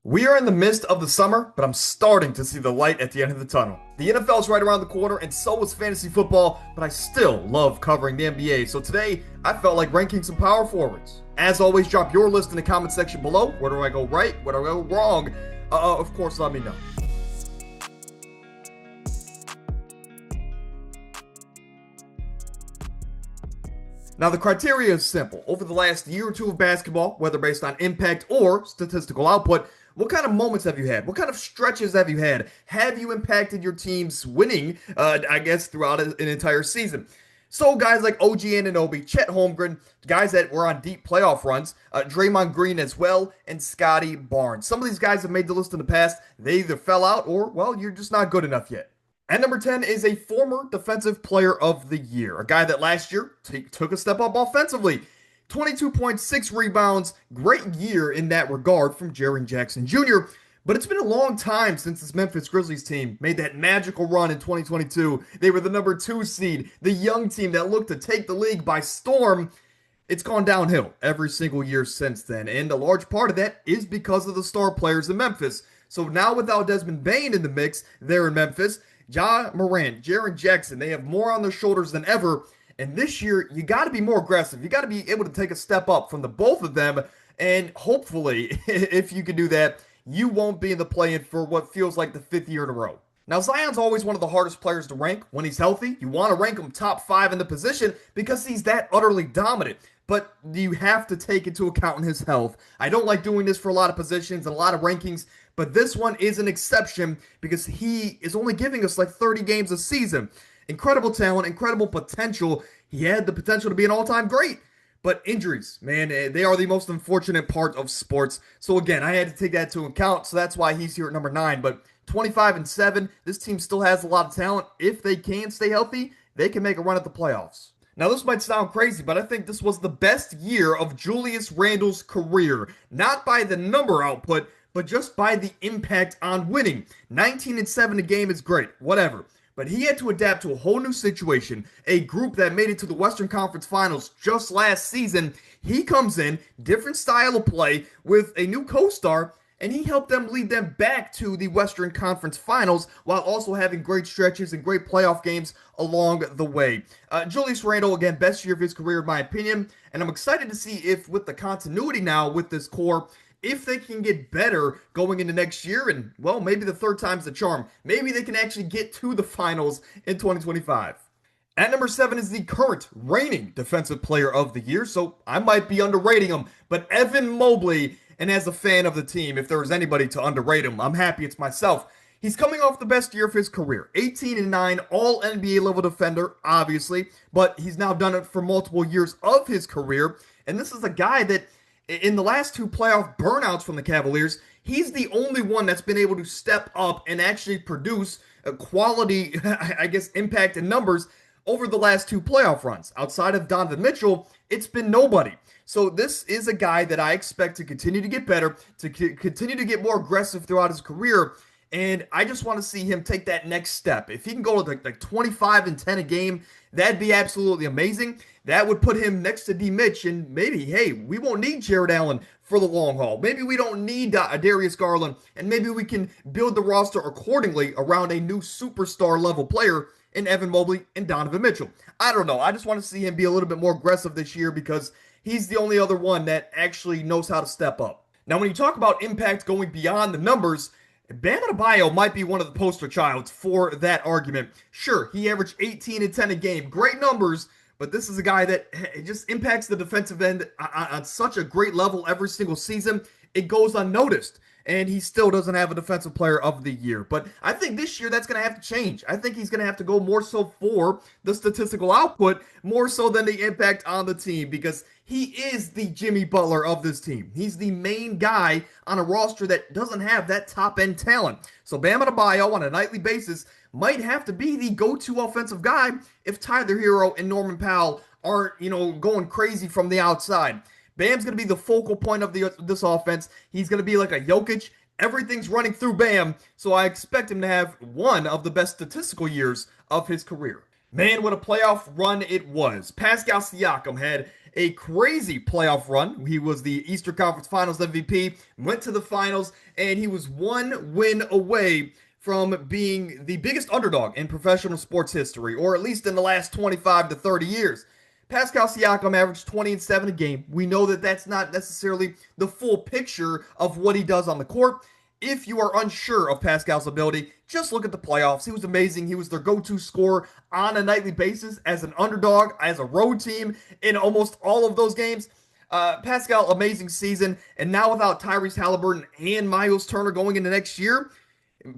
We are in the midst of the summer, but I'm starting to see the light at the end of the tunnel. The NFL is right around the corner, and so is fantasy football, but I still love covering the NBA, so today I felt like ranking some power forwards. As always, drop your list in the comment section below. Where do I go right? Where do I go wrong? Of course, let me know. Now, the criteria is simple. Over the last year or two of basketball, whether based on impact or statistical output, what kind of moments have you had? What kind of stretches have you had? Have you impacted your team's winning, throughout an entire season? So guys like OG Anunoby, Chet Holmgren, guys that were on deep playoff runs, Draymond Green as well, and Scotty Barnes. Some of these guys have made the list in the past. They either fell out or, well, you're just not good enough yet. At number 10 is a former Defensive Player of the Year, a guy that last year took a step up offensively. 22.6 rebounds, great year in that regard from Jaren Jackson Jr., but it's been a long time since this Memphis Grizzlies team made that magical run in 2022. They were the number 2 seed, the young team that looked to take the league by storm. It's gone downhill every single year since then, and a large part of that is because of the star players in Memphis. So now without Desmond Bane in the mix there in Memphis, Ja Morant, Jaren Jackson, they have more on their shoulders than ever. And this year, you got to be more aggressive. You got to be able to take a step up from the both of them. And hopefully, if you can do that, you won't be in the play-in for what feels like the 5th year in a row. Now, Zion's always one of the hardest players to rank. When he's healthy, you want to rank him top 5 in the position because he's that utterly dominant. But you have to take into account his health. I don't like doing this for a lot of positions and a lot of rankings, but this one is an exception because he is only giving us like 30 games a season. Incredible talent, incredible potential. He had the potential to be an all-time great. But injuries, man, they are the most unfortunate part of sports. So again, I had to take that into account. So that's why he's here at number 9. But 25-7, this team still has a lot of talent. If they can stay healthy, they can make a run at the playoffs. Now, this might sound crazy, but I think this was the best year of Julius Randle's career. Not by the number output, but just by the impact on winning. 19-7 a game is great, whatever. But he had to adapt to a whole new situation, a group that made it to the Western Conference Finals just last season. He comes in, different style of play, with a new co-star, and he helped them lead them back to the Western Conference Finals while also having great stretches and great playoff games along the way. Julius Randle, again, best year of his career in my opinion, and I'm excited to see if with the continuity now with this core, if they can get better going into next year, and, well, maybe the third time's the charm. Maybe they can actually get to the finals in 2025. At number 7 is the current reigning Defensive Player of the Year, so I might be underrating him, but Evan Mobley, and as a fan of the team, if there was anybody to underrate him, I'm happy it's myself. He's coming off the best year of his career. 18-9, all NBA level defender, obviously, but he's now done it for multiple years of his career, and this is a guy that in the last 2 playoff burnouts from the Cavaliers, he's the only one that's been able to step up and actually produce a quality, impact and numbers over the last 2 playoff runs. Outside of Donovan Mitchell, it's been nobody. So this is a guy that I expect to continue to get better, to continue to get more aggressive throughout his career. And I just want to see him take that next step. If he can go to like 25-10 a game, that'd be absolutely amazing. That would put him next to D. Mitch, and maybe, hey, we won't need Jared Allen for the long haul. Maybe we don't need Darius Garland, and maybe we can build the roster accordingly around a new superstar level player in Evan Mobley and Donovan Mitchell. I don't know. I just want to see him be a little bit more aggressive this year because he's the only other one that actually knows how to step up. Now, when you talk about impact going beyond the numbers, Bam Adebayo might be one of the poster childs for that argument. Sure, he averaged 18-10 a game. Great numbers, but this is a guy that just impacts the defensive end on such a great level every single season. It goes unnoticed, and he still doesn't have a Defensive Player of the Year. But I think this year that's going to have to change. I think he's going to have to go more so for the statistical output, more so than the impact on the team, because he is the Jimmy Butler of this team. He's the main guy on a roster that doesn't have that top-end talent. So Bam Adebayo on a nightly basis might have to be the go-to offensive guy if Tyler Hero and Norman Powell aren't, going crazy from the outside. Bam's going to be the focal point of this offense. He's going to be like a Jokic. Everything's running through Bam, so I expect him to have one of the best statistical years of his career. Man, what a playoff run it was. Pascal Siakam had a crazy playoff run. He was the Eastern Conference Finals MVP, went to the finals, and he was one win away from being the biggest underdog in professional sports history, or at least in the last 25 to 30 years. Pascal Siakam averaged 20 and 7 a game. We know that that's not necessarily the full picture of what he does on the court. If you are unsure of Pascal's ability, just look at the playoffs. He was amazing. He was their go-to scorer on a nightly basis as an underdog, as a road team in almost all of those games. Pascal, amazing season. And now without Tyrese Halliburton and Miles Turner going into next year,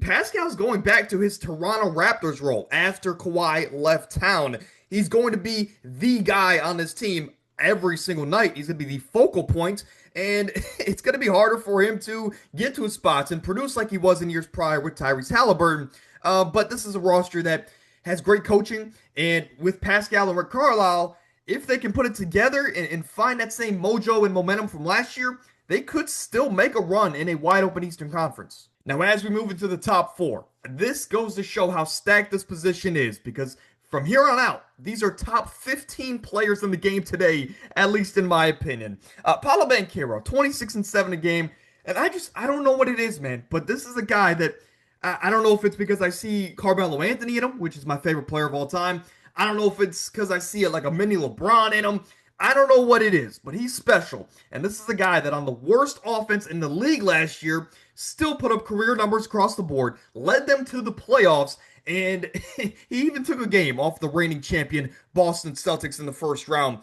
Pascal's going back to his Toronto Raptors role after Kawhi left town. He's going to be the guy on this team every single night. He's going to be the focal point, and it's going to be harder for him to get to his spots and produce like he was in years prior with Tyrese Halliburton. But this is a roster that has great coaching, and with Pascal and Rick Carlisle, if they can put it together and find that same mojo and momentum from last year, they could still make a run in a wide-open Eastern Conference. Now, as we move into the top four, this goes to show how stacked this position is, because from here on out, these are top 15 players in the game today, at least in my opinion. Paolo Banchero, 26 and 7 a game, and I don't know what it is, man, but this is a guy that, I don't know if it's because I see Carmelo Anthony in him, which is my favorite player of all time. I don't know if it's because I see it like a mini LeBron in him. I don't know what it is, but he's special. And this is a guy that on the worst offense in the league last year still put up career numbers across the board, led them to the playoffs, and he even took a game off the reigning champion Boston Celtics in the first round.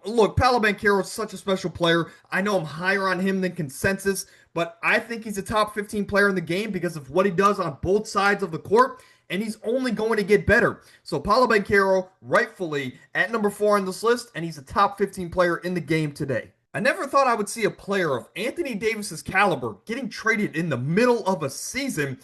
Look, Paolo Banchero is such a special player. I know I'm higher on him than consensus, but I think he's a top 15 player in the game because of what he does on both sides of the court, and he's only going to get better. So Paolo Banchero, rightfully at number 4 on this list, and he's a top 15 player in the game today. I never thought I would see a player of Anthony Davis's caliber getting traded in the middle of a season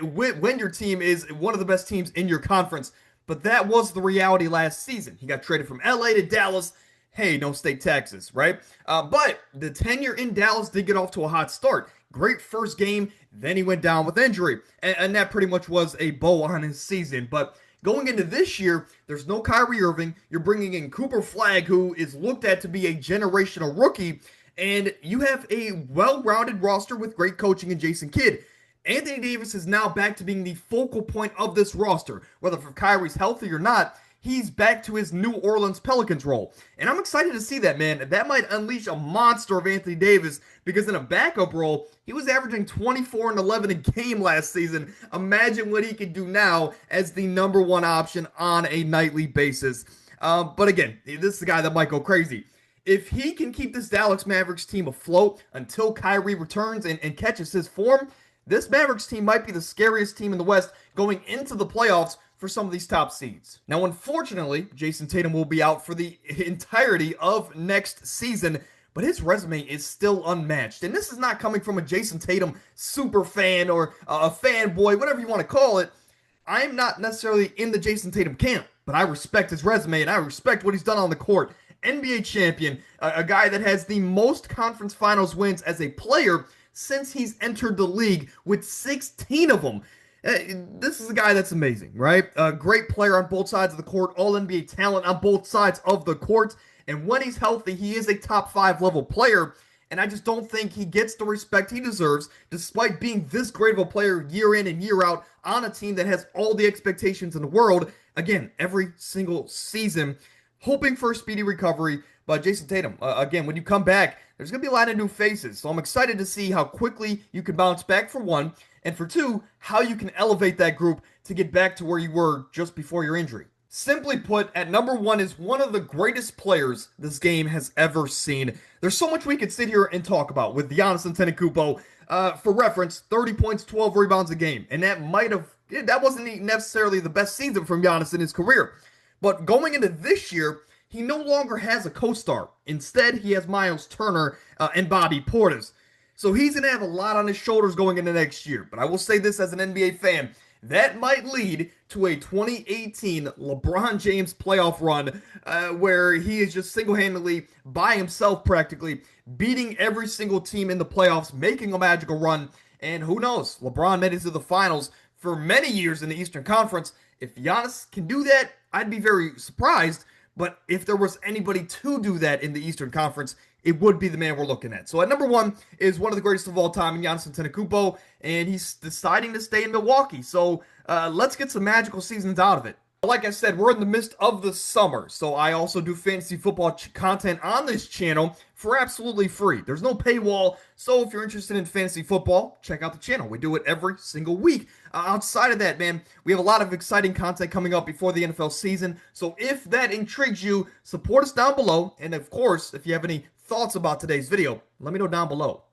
when your team is one of the best teams in your conference. But that was the reality last season. He got traded from LA to Dallas. Hey, no state taxes, right? But the tenure in Dallas did get off to a hot start. Great first game, then he went down with injury. And that pretty much was a bow on his season. But going into this year, there's no Kyrie Irving. You're bringing in Cooper Flagg, who is looked at to be a generational rookie. And you have a well-rounded roster with great coaching in Jason Kidd. Anthony Davis is now back to being the focal point of this roster. Whether for Kyrie's healthy or not, he's back to his New Orleans Pelicans role. And I'm excited to see that, man. That might unleash a monster of Anthony Davis, because in a backup role, he was averaging 24 and 11 a game last season. Imagine what he could do now as the number one option on a nightly basis. But again, this is a guy that might go crazy. If he can keep this Dallas Mavericks team afloat until Kyrie returns and catches his form, this Mavericks team might be the scariest team in the West going into the playoffs for some of these top seeds. Now, unfortunately, Jason Tatum will be out for the entirety of next season, but his resume is still unmatched. And this is not coming from a Jason Tatum super fan or a fanboy, whatever you want to call it. I'm not necessarily in the Jason Tatum camp, but I respect his resume and I respect what he's done on the court. NBA champion, a guy that has the most conference finals wins as a player since he's entered the league, with 16 of them. This is a guy that's amazing, right? A great player on both sides of the court, all NBA talent on both sides of the court. And when he's healthy, he is a top 5 level player. And I just don't think he gets the respect he deserves, despite being this great of a player year in and year out on a team that has all the expectations in the world. Again, every single season, hoping for a speedy recovery. But Jason Tatum, again, when you come back, there's going to be a lot of new faces. So I'm excited to see how quickly you can bounce back, for one. And for two, how you can elevate that group to get back to where you were just before your injury. Simply put, at number 1 is one of the greatest players this game has ever seen. There's so much we could sit here and talk about with Giannis Antetokounmpo. For reference, 30 points, 12 rebounds a game. And that wasn't necessarily the best season from Giannis in his career. But going into this year, he no longer has a co-star. Instead, he has Miles Turner and Bobby Portis. So he's going to have a lot on his shoulders going into next year. But I will say this as an NBA fan, that might lead to a 2018 LeBron James playoff run where he is just single-handedly, by himself practically, beating every single team in the playoffs, making a magical run. And who knows, LeBron made it to the finals for many years in the Eastern Conference. If Giannis can do that, I'd be very surprised. But if there was anybody to do that in the Eastern Conference, it would be the man we're looking at. So at number one is one of the greatest of all time, Giannis Antetokounmpo, and he's deciding to stay in Milwaukee. So let's get some magical seasons out of it. Like I said, we're in the midst of the summer, so I also do fantasy football content on this channel for absolutely free. There's no paywall, so if you're interested in fantasy football, check out the channel. We do it every single week. Outside of that, man, we have a lot of exciting content coming up before the NFL season, so if that intrigues you, support us down below, and of course, if you have any thoughts about today's video, let me know down below.